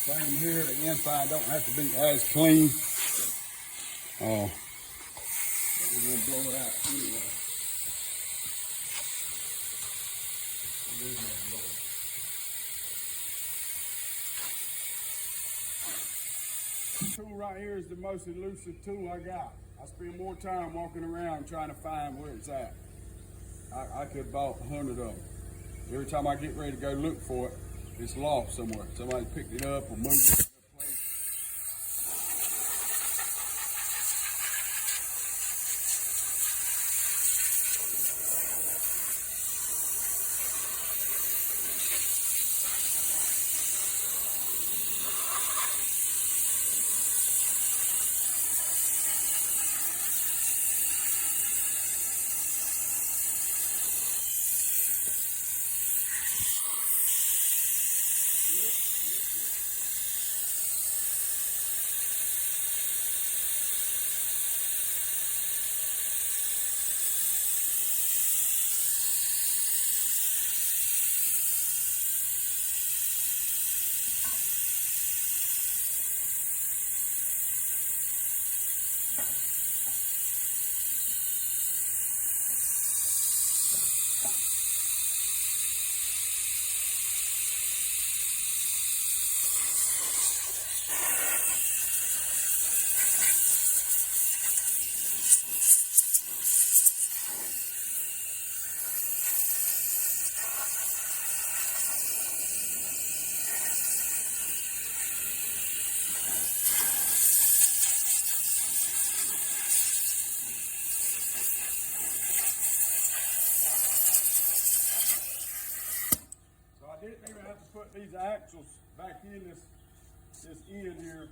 Same here, the inside don't have to be as clean. We're gonna blow it out anyway. This tool right here is the most elusive tool I got. I spend more time walking around trying to find where it's at. I could have bought 100 of them. Every time I get ready to go look for it, it's lost somewhere. Somebody picked it up or moved it to a place. I didn't even have to put these axles back in this end here,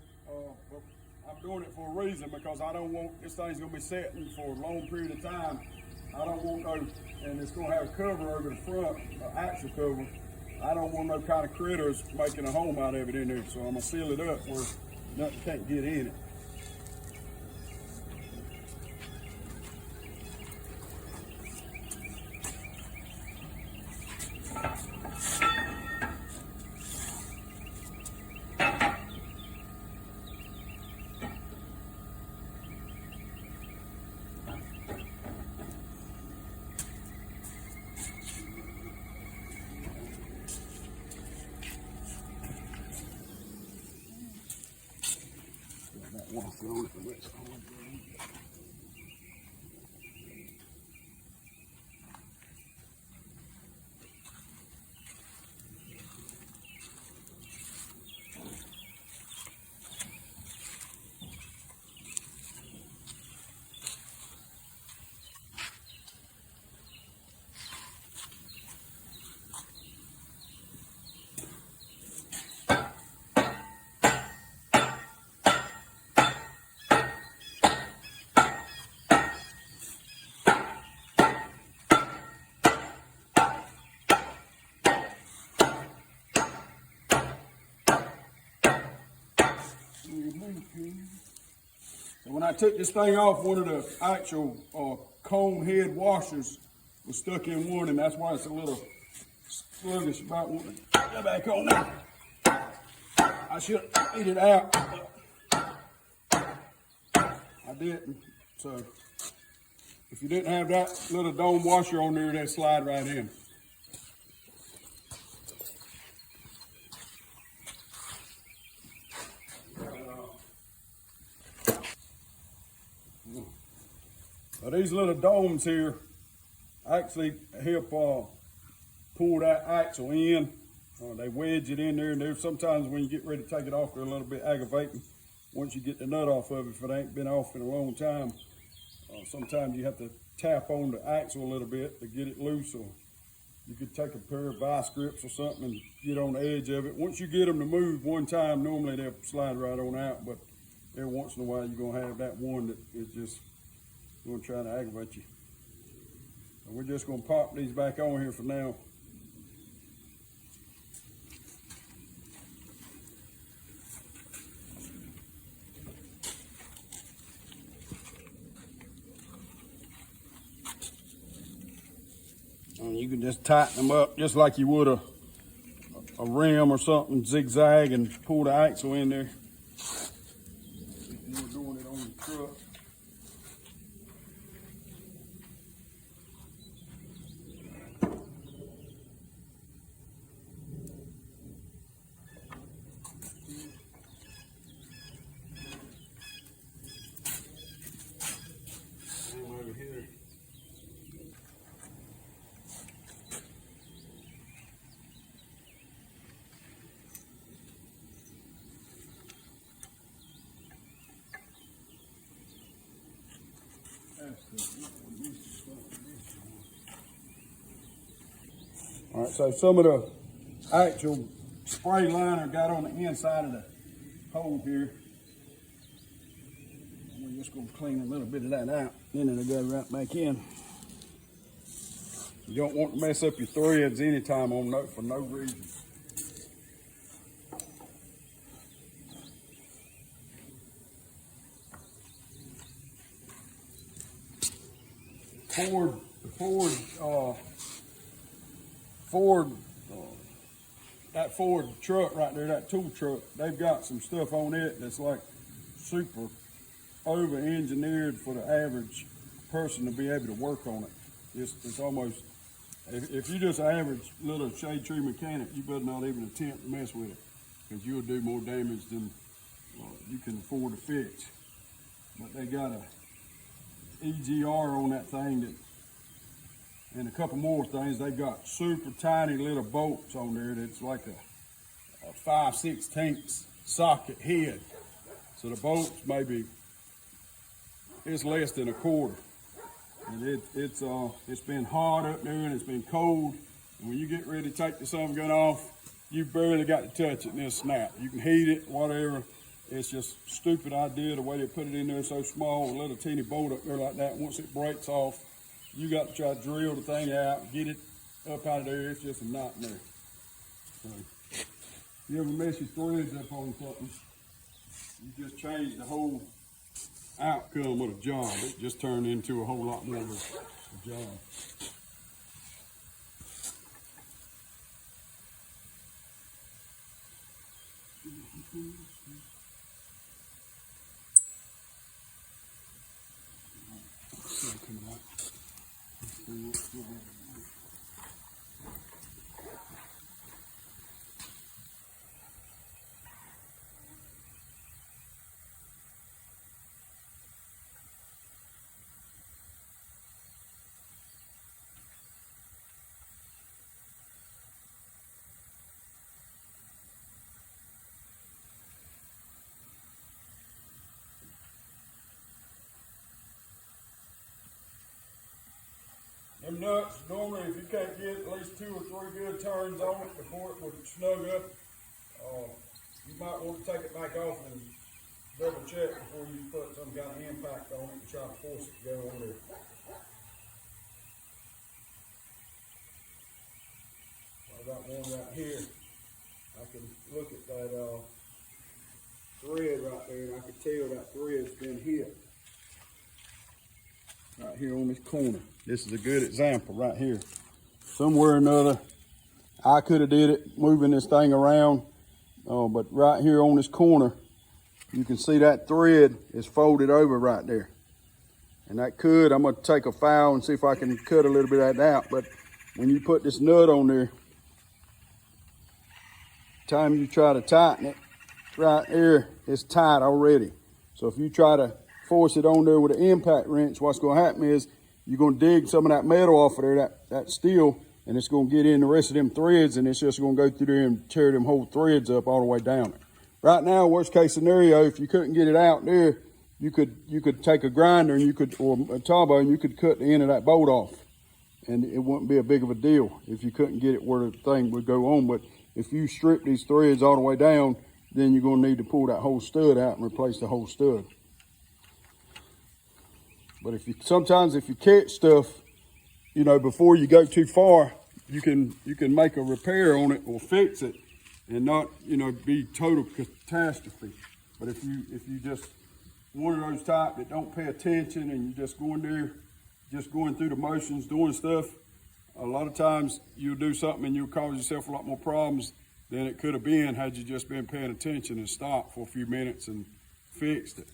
but I'm doing it for a reason, because I don't want, this thing's gonna be sitting for a long period of time. I don't want no, and it's gonna have a cover over the front, an axle cover. I don't want no kind of critters making a home out of it in there, so I'm gonna seal it up where nothing can't get in it. So when I took this thing off, one of the actual cone head washers was stuck in one, and that's why it's a little sluggish about wanting to get back on there. I should have made it out, but I didn't. So if you didn't have that little dome washer on there, that'd slide right in. Now these little domes here actually help pull that axle in. They wedge it in there, and there's sometimes when you get ready to take it off, they're a little bit aggravating. Once you get the nut off of it, if it ain't been off in a long time, sometimes you have to tap on the axle a little bit to get it loose, or you could take a pair of vice grips or something and get on the edge of it. Once you get them to move one time, normally they'll slide right on out, but every once in a while you're gonna have that one that is just gonna try to aggravate you. So we're just gonna pop these back on here for now. And you can just tighten them up just like you would a rim or something, zigzag, and pull the axle in there. We're doing it on the truck. Over here. All right, so some of the actual spray liner got on the inside of the hole here. We're just going to clean a little bit of that out, then it'll go right back in. You don't want to mess up your threads anytime for no reason. That Ford truck right there, that tool truck, they've got some stuff on it that's like super over-engineered for the average person to be able to work on it. It's almost, if you're just an average little shade tree mechanic, you better not even attempt to mess with it, because you'll do more damage than you can afford to fix. But they got a EGR on that thing and a couple more things. They've got super tiny little bolts on there that's like a 5/16 socket head. So the bolts maybe, it's less than a quarter. And it's been hot up there and it's been cold. And when you get ready to take the sun gun off, you barely got to touch it and it'll snap. You can heat it, whatever. It's just a stupid idea the way they put it in there so small, a little teeny bolt up there like that. Once it breaks off, you got to try to drill the thing out, get it up out of there. It's just a nightmare. So, if you ever mess your threads up on something, you just change the whole outcome of the job. It just turned into a whole lot more of a job. Them nuts, normally if you can't get at least 2 or 3 good turns on it before it would snug up, you might want to take it back off and double check before you put some kind of impact on it and try to force it to go on there. I got one right here. I can look at that thread right there and I can tell that thread's been hit. Right here on this corner. This is a good example right here. Somewhere or another, I could have did it moving this thing around, but right here on this corner, you can see that thread is folded over right there. And that could, I'm gonna take a file and see if I can cut a little bit of that out, but when you put this nut on there, time you try to tighten it, right there, it's tight already. So if you try to force it on there with an impact wrench, what's gonna happen is you're gonna dig some of that metal off of there, that steel, and it's gonna get in the rest of them threads, and it's just gonna go through there and tear them whole threads up all the way down it. Right now, worst case scenario, if you couldn't get it out there, you could take a grinder and or a turbo, and you could cut the end of that bolt off, and it wouldn't be a big of a deal if you couldn't get it where the thing would go on. But if you strip these threads all the way down, then you're gonna need to pull that whole stud out and replace the whole stud. But sometimes if you catch stuff, before you go too far, you can make a repair on it or fix it and not, be total catastrophe. But if you just one of those type that don't pay attention and you're just going there, just going through the motions, doing stuff, a lot of times you'll do something and you'll cause yourself a lot more problems than it could have been had you just been paying attention and stopped for a few minutes and fixed it.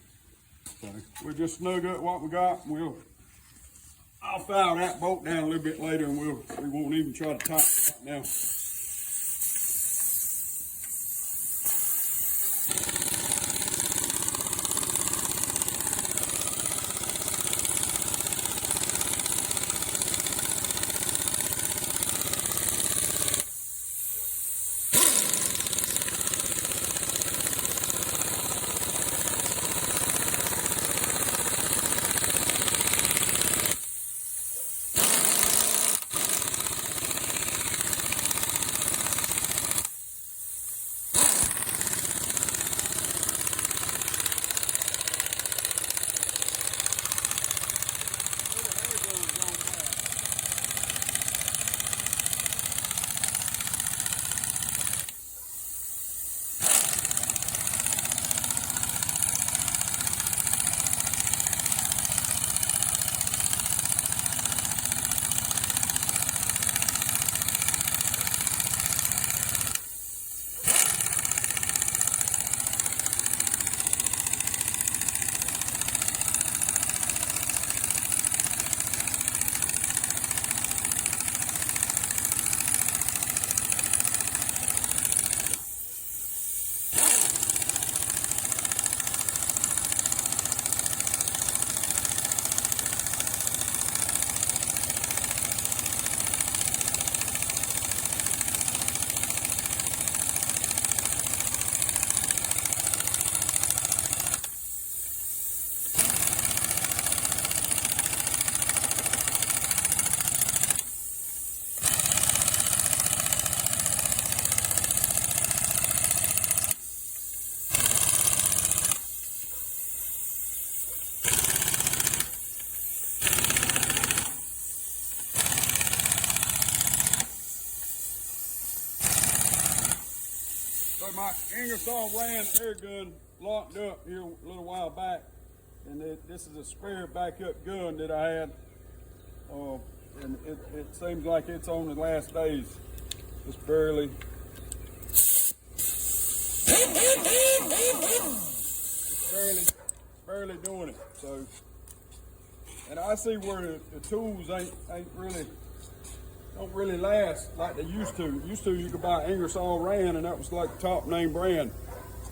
So we'll just snug up what we got, and I'll file that bolt down a little bit later, and we won't even try to tighten it right now. So my Ingersoll Rand air gun locked up here a little while back, and this is a spare backup gun that I had, and it seems like it's on the last days. It's barely doing it. So, and I see where the tools don't really last like they used to. Used to you could buy Ingersoll Rand, and that was like the top name brand,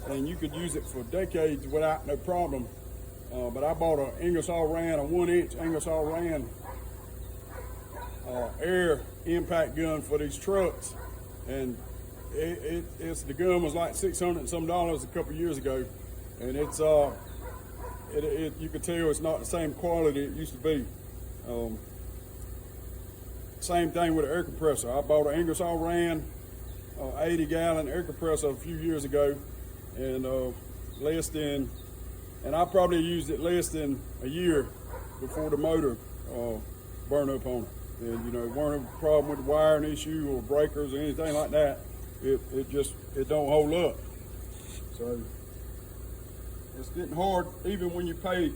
and you could use it for decades without no problem. But I bought a 1-inch Ingersoll Rand air impact gun for these trucks, and the gun was like $600 and some a couple years ago, and it's you could tell it's not the same quality it used to be. Same thing with the air compressor. I bought an Ingersoll Rand 80-gallon air compressor a few years ago, and I probably used it less than a year before the motor burned up on it. And weren't a problem with the wiring issue or breakers or anything like that. It don't hold up. So it's getting hard, even when you pay,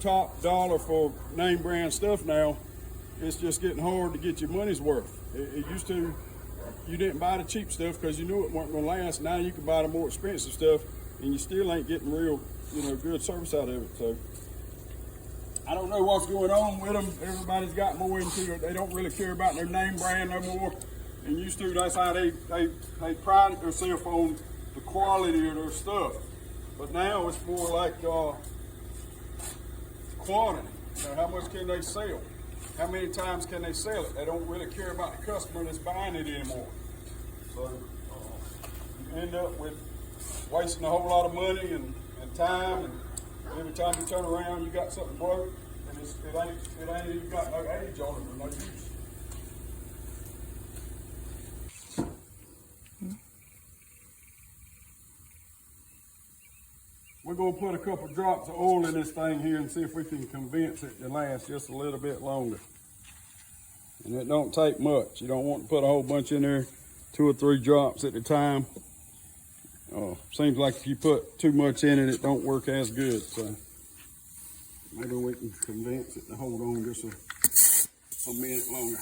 top dollar for name brand stuff now. It's just getting hard to get your money's worth. It used to, you didn't buy the cheap stuff because you knew it wasn't going to last. Now you can buy the more expensive stuff, and you still ain't getting real, good service out of it. So I don't know what's going on with them. Everybody's got more into it. They don't really care about their name brand no more. And used to, that's how they prided themselves on the quality of their stuff. But now it's more like quantity. How much can they sell? How many times can they sell it? They don't really care about the customer that's buying it anymore. So you end up with wasting a whole lot of money and time, and every time you turn around you got something broke, and it ain't even got no age on it or no use. We're going to put a couple drops of oil in this thing here and see if we can convince it to last just a little bit longer. And it don't take much. You don't want to put a whole bunch in there, 2 or 3 drops at a time. Seems like if you put too much in it, it don't work as good. So maybe we can convince it to hold on just a minute longer.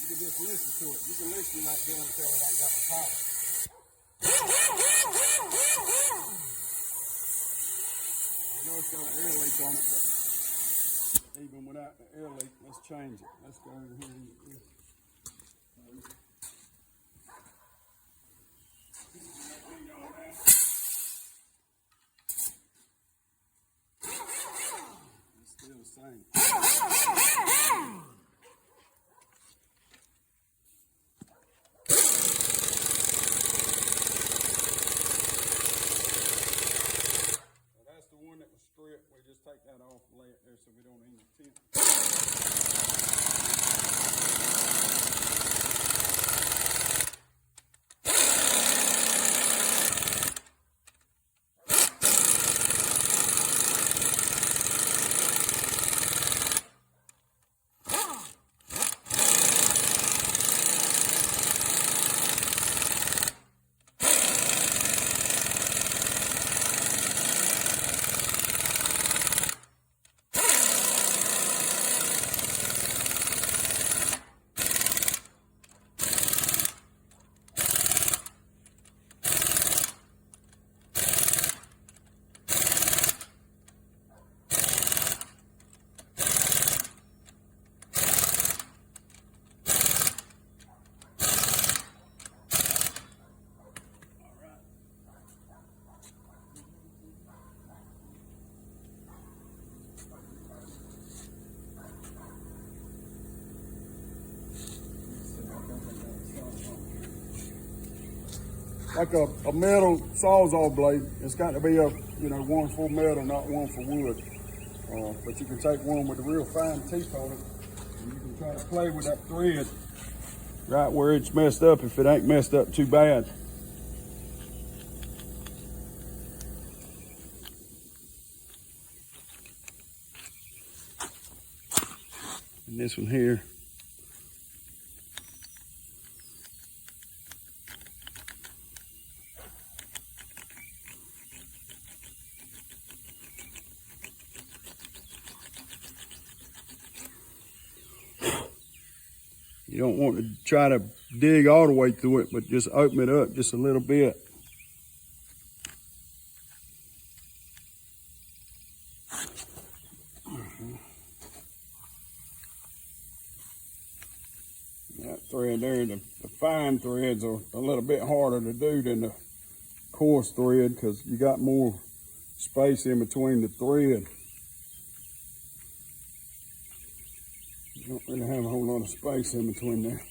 You can just listen to it. You can listen to that gun until it ain't got no power. I know it's got an air leak on it, but even without the air leak, let's change it. Let's go over here and get this. It's still the same. We just take that off and lay it there so we don't end the tent. Like a metal sawzall blade, it's got to be one for metal, not one for wood. But you can take one with a real fine teeth on it, and you can try to play with that thread right where it's messed up if it ain't messed up too bad. And this one here. You don't want to try to dig all the way through it, but just open it up just a little bit. That thread there, the fine threads are a little bit harder to do than the coarse thread because you got more space in between the thread. You don't really have a whole lot of space in between there.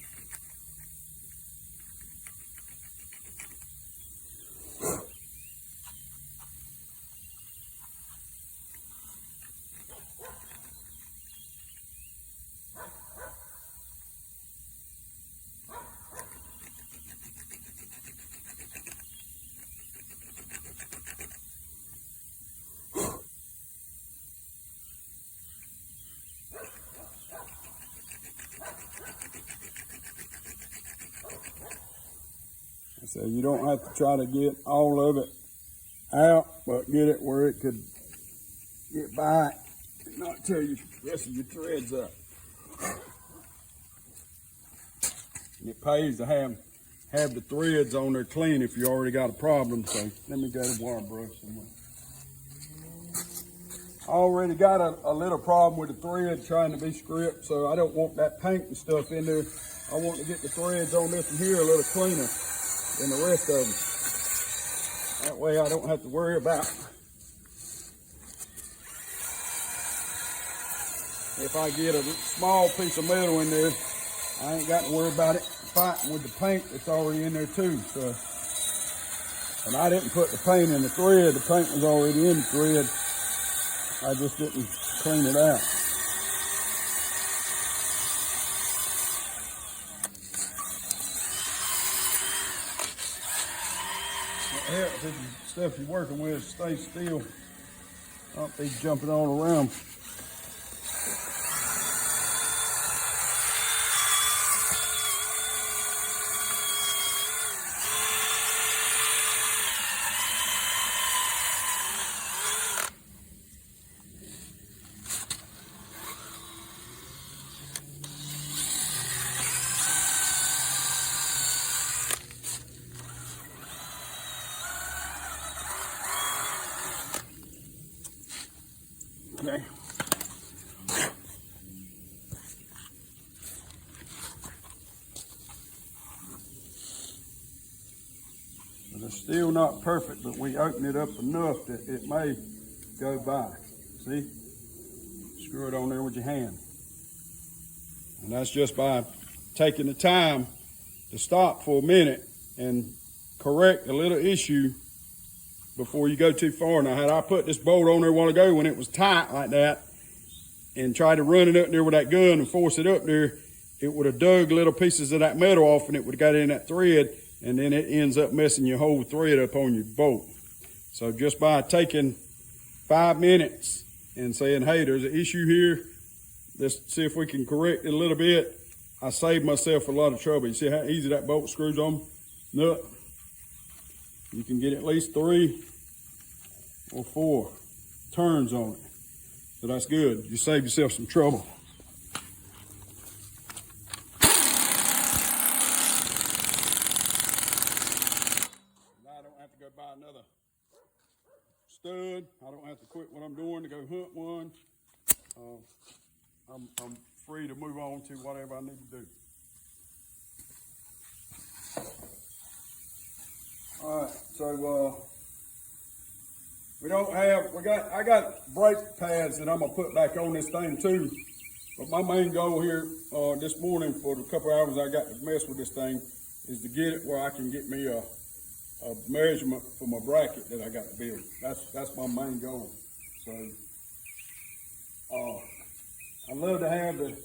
So you don't have to try to get all of it out, but get it where it could get by and not tear the rest of your threads up. And it pays to have the threads on there clean if you already got a problem. So let me get a wire brush somewhere. I already got a little problem with the thread trying to be script, so I don't want that paint and stuff in there. I want to get the threads on this one here a little cleaner than the rest of them. That way I don't have to worry about if I get a small piece of metal in there, I ain't got to worry about it fighting with the paint that's already in there too. So, and I didn't put the paint in the thread, the paint was already in the thread. I just didn't clean it out. It helps if the stuff you're working with stays still. Don't be jumping all around. Okay. But it's still not perfect, but we open it up enough that it may go by. See? Screw it on there with your hand. And that's just by taking the time to stop for a minute and correct a little issue before you go too far. Now, had I put this bolt on there a while ago when it was tight like that and tried to run it up there with that gun and force it up there, it would have dug little pieces of that metal off and it would have got in that thread, and then it ends up messing your whole thread up on your bolt. So just by taking 5 minutes and saying, hey, there's an issue here, let's see if we can correct it a little bit, I saved myself a lot of trouble. You see how easy that bolt screws on? Look, you can get at least 3 or 4 turns on it. So that's good. You save yourself some trouble. Now I don't have to go buy another stud. I don't have to quit what I'm doing to go hunt one. I'm free to move on to whatever I need to do. All right, so I got brake pads that I'm gonna put back on this thing too. But my main goal here this morning for the couple hours I got to mess with this thing is to get it where I can get me a measurement for my bracket that I got to build. That's my main goal. So I love to have the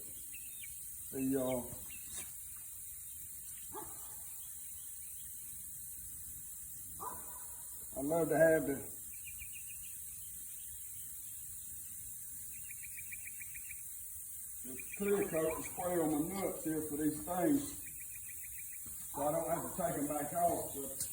clear coat to spray on my nuts here for these things, so I don't have to take them back off. But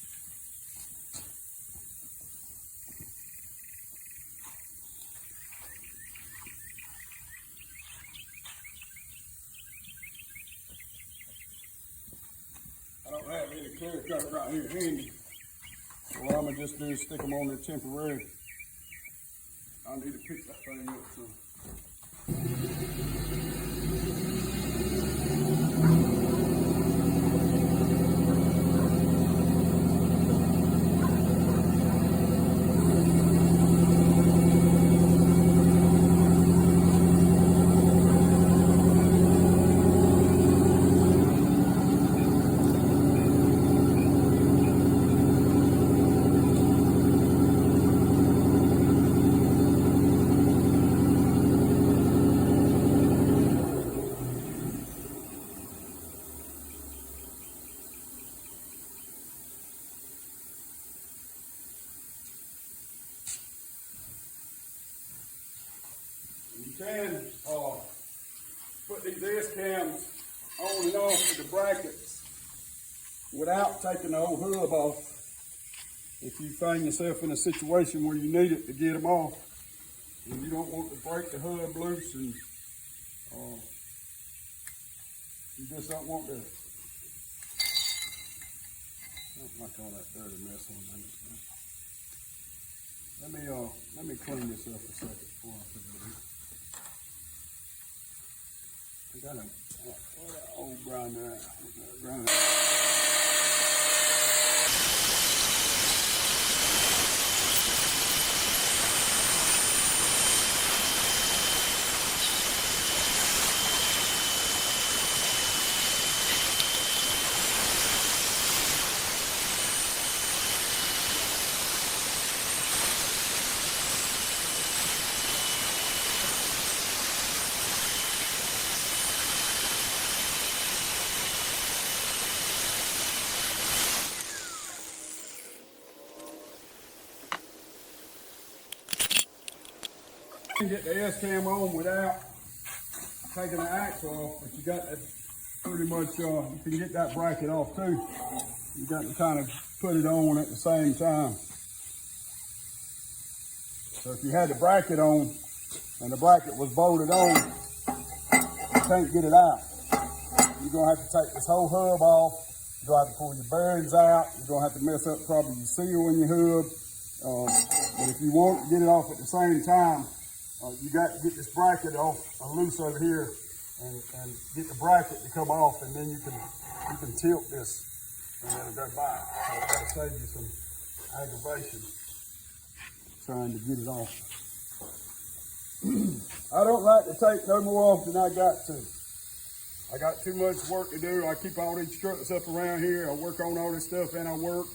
I don't have any clear coat right here handy. So what I'm gonna just do is stick them on there temporary. I need to pick that thing up some. You can put these S-cams on and off with the brackets without taking the whole hub off if you find yourself in a situation where you need it to get them off and you don't want to break the hub loose, and you just don't want to. I don't like all that dirty mess on that stuff. Let me clean this up a second before I put it in. I got an old grinder out. You can get the S-cam on without taking the axle off, but you got to pretty much, you can get that bracket off too. You got to kind of put it on at the same time. So if you had the bracket on and the bracket was bolted on, you can't get it out. You're gonna have to take this whole hub off. You're gonna have to pull your bearings out. You're gonna have to mess up probably your seal in your hub. But if you want to get it off at the same time, You got to get this bracket off loose over here and get the bracket to come off, and then you can tilt this and let it go by. So that'll save you some aggravation trying to get it off. I don't like to take no more off than I got to. I got too much work to do. I keep all these trucks up around here. I work on all this stuff, and I work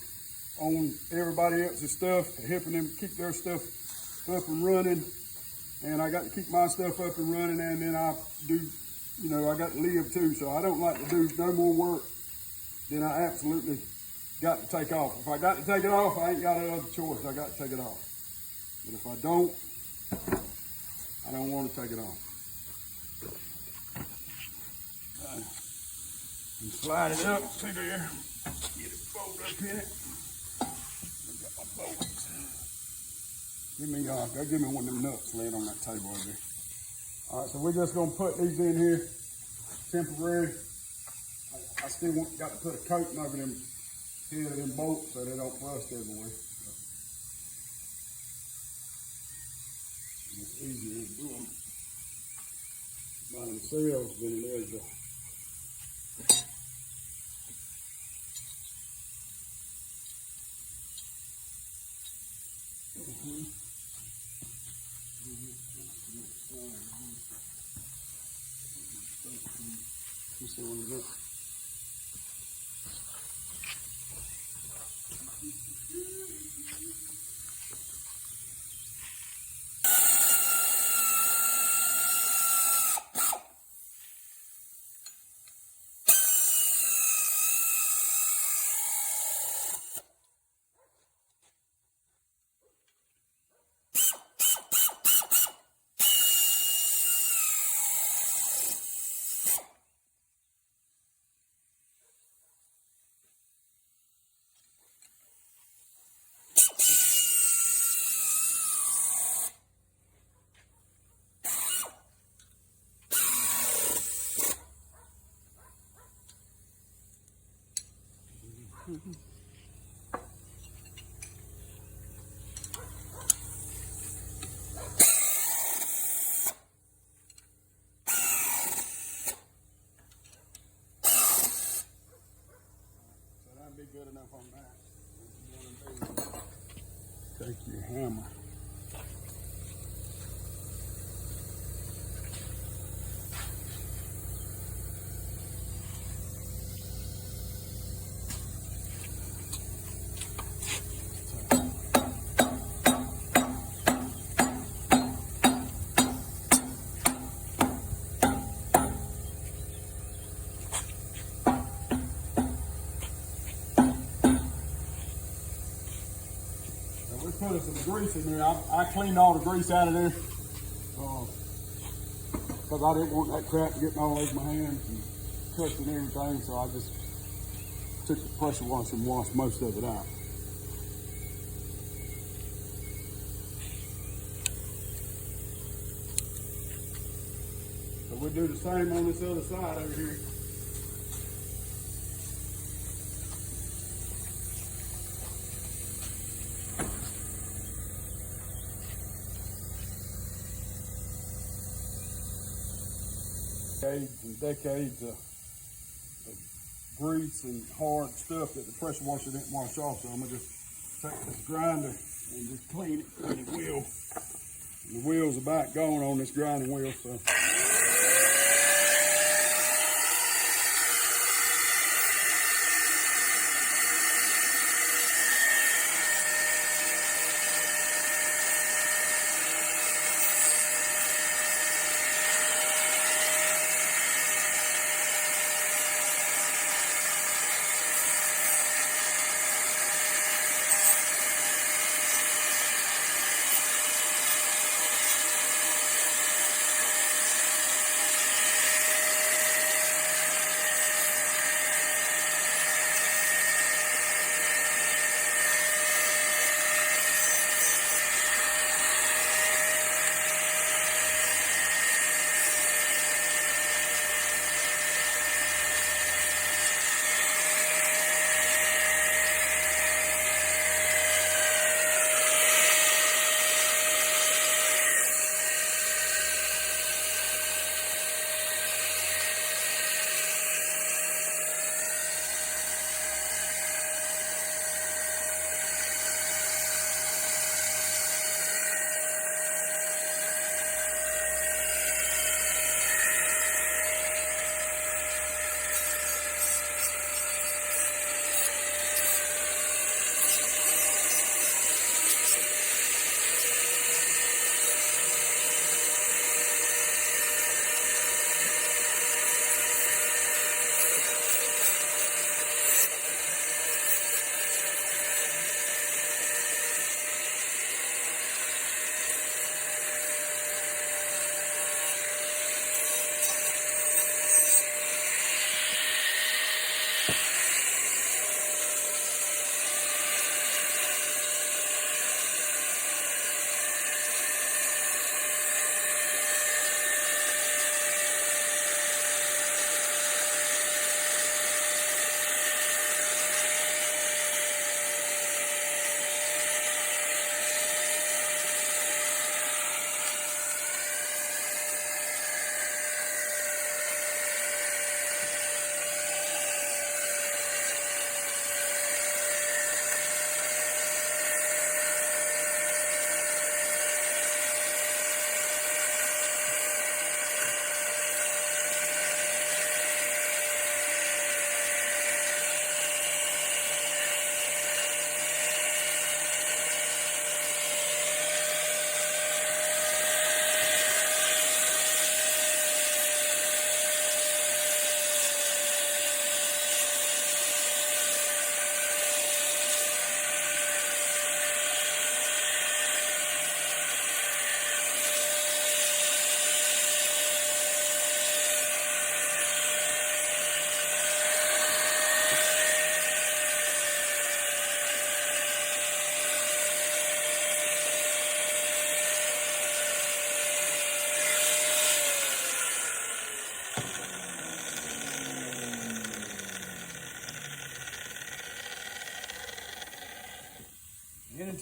on everybody else's stuff, helping them keep their stuff up and running. And I got to keep my stuff up and running, and then I do, I got to live too. So I don't like to do no more work than I absolutely got to take off. If I got to take it off, I ain't got another choice. I got to take it off. But if I don't want to take it off. And slide it up to there. Get it folded up in it. Got my bolts. Give me one of them nuts laying on that table over there. All right, so we're just gonna put these in here, temporary. I still got to put a coating over them head of them bolts so they don't rust everywhere. It's easier to do them by themselves than it is to be good enough on that. Take your hammer. Put some grease in there. I cleaned all the grease out of there because I didn't want that crap getting all over my hands and touching everything, so I just took the pressure washer and washed most of it out. So we'll do the same on this other side over here. Decades and decades of grease and hard stuff that the pressure washer didn't wash off. So I'm gonna just take this grinder and just clean it from the wheel. And the wheel's about gone on this grinding wheel, so.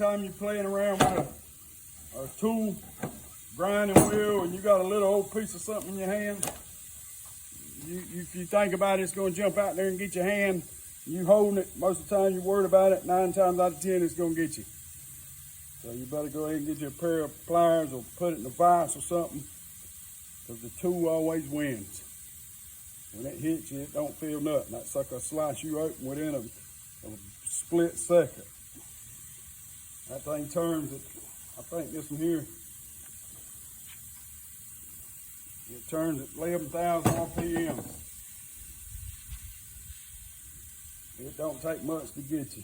anytime you're playing around with a tool, grinding wheel, and you got a little old piece of something in your hand, if you think about it, it's going to jump out there and get your hand. You holding it, most of the time you're worried about it, 9 times out of 10 it's going to get you. So you better go ahead and get you a pair of pliers or put it in a vise or something, because the tool always wins. When it hits you, it don't feel nothing. That sucker will slice you open within a split second. That thing turns at, I think this one here, it turns at 11,000 RPM. It don't take much to get you.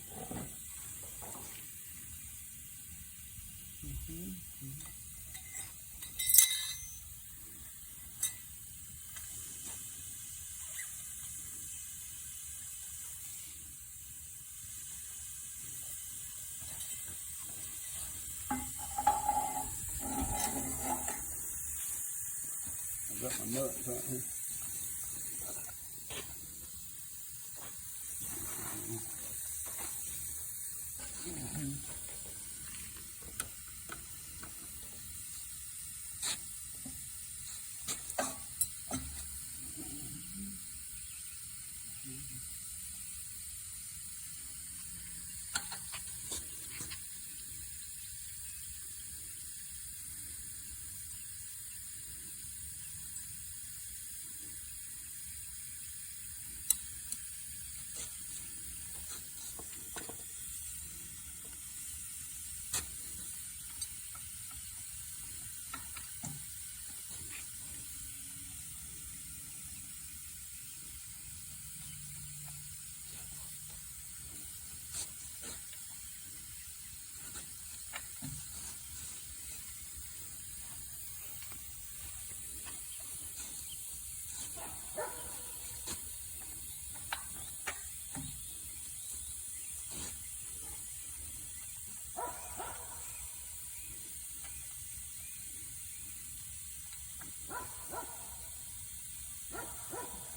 I got my nuts out here.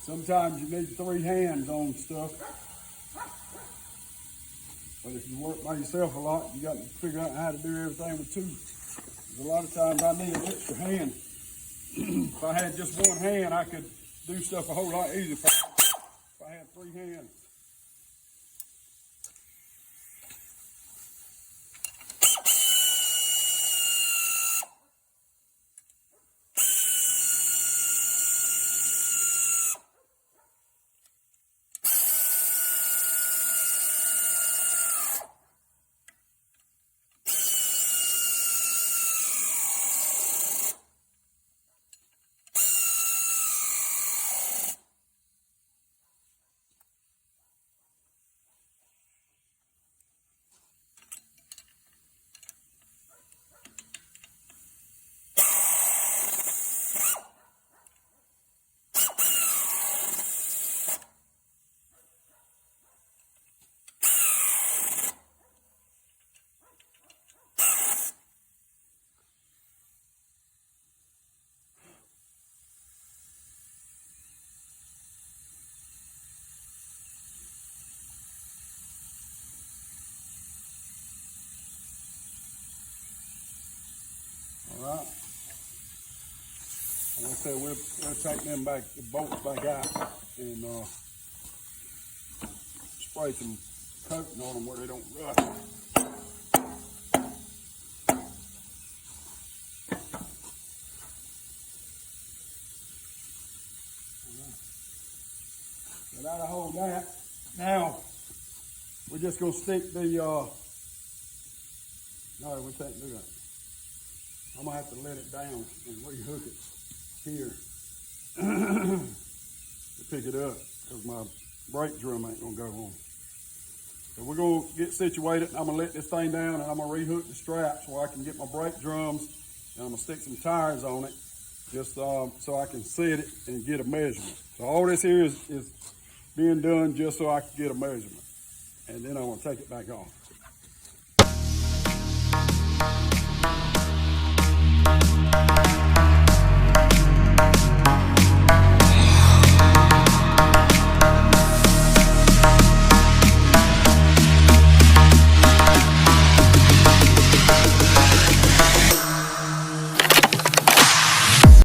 Sometimes you need 3 hands on stuff. But if you work by yourself a lot, you got to figure out how to do everything with 2. Because a lot of times I need an extra hand. If I had just 1 hand, I could do stuff a whole lot easier if I had 3 hands. All right. Like I said, we'll take them back, the bolts back out, and spray some coating on them where they don't rust. So that'll hold that. Now, we're just going to stick the, no, we can't do that. I'm going to have to let it down and rehook it here to pick it up, because my brake drum ain't going to go on. So we're going to get situated, and I'm going to let this thing down, and I'm going to rehook the straps where I can get my brake drums, and I'm going to stick some tires on it, just so I can set it and get a measurement. So all this here is being done just so I can get a measurement, and then I'm going to take it back off.